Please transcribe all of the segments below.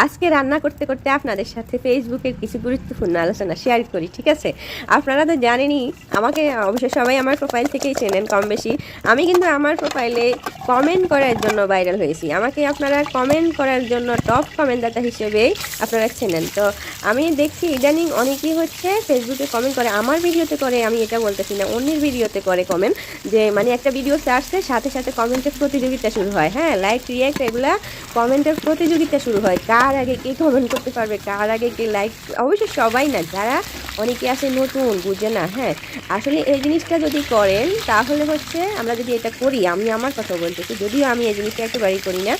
আজকে রান্না করতে করতে আপনাদের সাথে ফেসবুকের কিছু গুরুত্বপূর্ণ আলোচনা শেয়ার করি, ঠিক আছে? আপনারা তো জানেনই, আমাকে অবশ্য সবাই আমার প্রোফাইল থেকেই চেনেন কম বেশি। আমি কিন্তু আমার প্রোফাইলে কমেন্ট করার জন্য ভাইরাল হয়েছি। আমাকে আপনারা কমেন্ট করার জন্য টপ কমেন্টদাতা হিসেবেই আপনারা চেনেন। তো আমি দেখছি ইদানিং অনেকেই হচ্ছে ফেসবুকে কমেন্ট করে, আমার ভিডিওতে করে, আমি এটা বলতেছি না, অন্যের ভিডিওতে করে কমেন্ট, যে মানে একটা ভিডিও সার্চে সাথে সাথে কমেন্টের প্রতিযোগিতা শুরু হয়। হ্যাঁ, লাইক রিয়াক্ট এগুলা কমেন্টের প্রতিযোগিতা শুরু হয়, কার আগে কে কমেন্ট করতে পারবে, কার আগে কে লাইক। অবশ্য সবাই না, যারা অনেকে আছে নতুন, বুঝে না। হ্যাঁ, আসলে এই জিনিসটা যদি করেন তাহলে হচ্ছে, আমরা যদি এটা করি, আমি আমার কথা বলতেছি, যদিও আমি এই জিনিসটা একেবারেই করি না,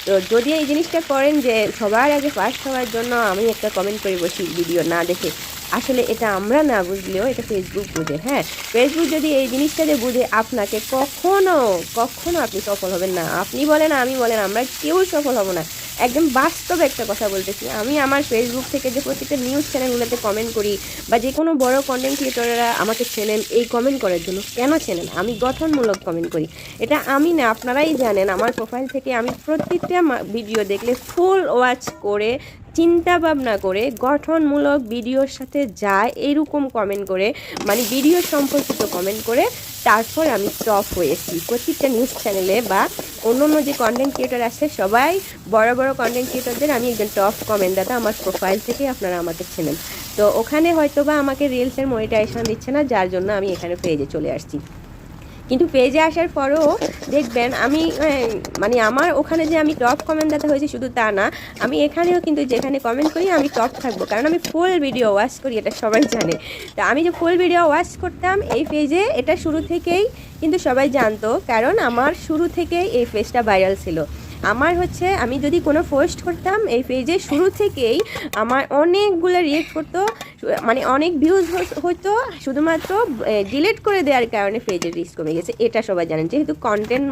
তো যদি এই জিনিসটা করেন যে সবার আগে ফার্স্ট হওয়ার জন্য আমি একটা কমেন্ট করে বসি ভিডিও না দেখে, আসলে এটা আমরা না বুঝলেও এটা ফেসবুক বুঝে। হ্যাঁ, ফেসবুক যদি এই জিনিসটা যে বুঝে, আপনাকে কখনো কখনো আপনি সফল হবেন না। আপনি বলেন, আমি বলেন, আমরা কেউ সফল হব না। একদম বাস্তব একটা কথা বলতেছি। আমি আমার ফেসবুক থেকে যে প্রত্যেকটা নিউজ চ্যানেলগুলোতে কমেন্ট করি, বা যে কোনো বড় কন্টেন্ট ক্রিয়েটররা আমাকে চেনেন এই কমেন্ট করার জন্য। কেন চেনেন? আমি গঠনমূলক কমেন্ট করি। এটা আমি না, আপনারাই জানেন। আমার প্রোফাইল থেকে আমি প্রত্যেকটা ভিডিও দেখলে ফুল ওয়াচ করে, চিন্তা ভাবনা করে, গঠনমূলক ভিডিওর সাথে যায় এরকম কমেন্ট করে, মানে ভিডিও সম্পর্কিত কমেন্ট করে, তারপর আমি টপ হয়েছি প্রত্যেকটা নিউজ চ্যানেলে। বা অন্য অন্য যে কন্টেন্ট ক্রিয়েটর আছে, সবাই বড় বড় কন্টেন্ট ক্রিয়েটরদের আমি একজন টপ কমেন্টদাতা আমার প্রোফাইল থেকে আপনারা আমাকে চেনেন। তো ওখানে হয়তো বা আমাকে রিলসের মনিটাইজেশন দিচ্ছে না, যার জন্য আমি এখানে পেজে চলে আসছি। কিন্তু পেজে আসার পরেও দেখবেন আমি মানে আমার ওখানে যে আমি টপ কমেন্টদাতা হয়েছি শুধু তা না, আমি এখানেও কিন্তু যেখানে কমেন্ট করি আমি টপ থাকবো, কারণ আমি ফুল ভিডিও ওয়াচ করি, এটা সবাই জানে। তো আমি যে ফুল ভিডিও ওয়াচ করতাম এই পেজে, এটা শুরু থেকেই কিন্তু সবাই জানতো, কারণ আমার শুরু থেকেই এই পেজটা ভাইরাল ছিল। আমার হচ্ছে, আমি যদি কোনো পোস্ট করতাম এই পেজে, শুরু থেকেই আমার অনেকগুলো রিয়েক্ট করতো, মানে অনেক ভিউজ হতো। শুধুমাত্র ডিলিট করে দেওয়ার কারণে পেজের রিস্ক কমে গেছে, এটা সবাই জানেন, যেহেতু কন্টেন্ট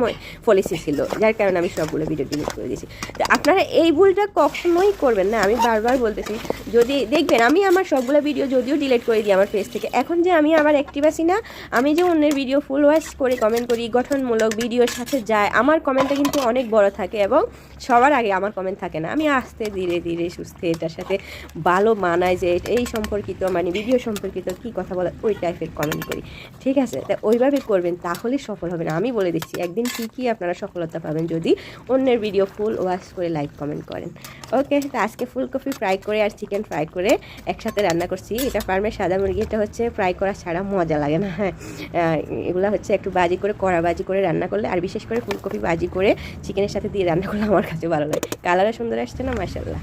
পলিসি ছিল, যার কারণে আমি সবগুলো ভিডিও ডিলিট করে দিয়েছি। তো আপনারা এই ভুলটা কখনোই করবেন না, আমি বারবার বলতেছি। যদি দেখবেন আমি আমার সবগুলো ভিডিও যদিও ডিলিট করে দিই আমার পেজ থেকে, এখন যে আমি আবার অ্যাক্টিভ আছি না, আমি যে অন্যের ভিডিও ফুল ওয়াচ করে কমেন্ট করি, গঠনমূলক ভিডিওর সাথে যায়, আমার কমেন্টটা কিন্তু অনেক বড় থাকে এবং সবার আগে আমার কমেন্ট থাকে না। আমি আস্তে ধীরে ধীরে সুস্থে এটার সাথে ভালো মানায় যে এই সম্পর্কিত, মানে ভিডিও সম্পর্কিত কী কথা বলে, ওই টাইপের কমেন্ট করি, ঠিক আছে? তা ওইভাবে করবেন, তাহলে সফল হবেন। আমি বলে দিচ্ছি, একদিন ঠিকই আপনারা সফলতা পাবেন যদি অন্যের ভিডিও ফুল ওয়াচ করে লাইক কমেন্ট করেন। ওকে, তো আজকে ফুলকপি ফ্রাই করে আর চিকেন ফ্রাই করে একসাথে রান্না করছি। এটা ফার্মের সাদা মুরগি, এটা হচ্ছে ফ্রাই করা ছাড়া মজা লাগে না। হ্যাঁ, এগুলো হচ্ছে একটু বাজি করে, কড়া বাজি করে রান্না করলে, আর বিশেষ করে ফুলকপি বাজি করে চিকেনের সাথে দিয়ে রান্না করলে আমার কাছে ভালো লাগে। কালারও সুন্দর আসছে না, মাশাআল্লাহ।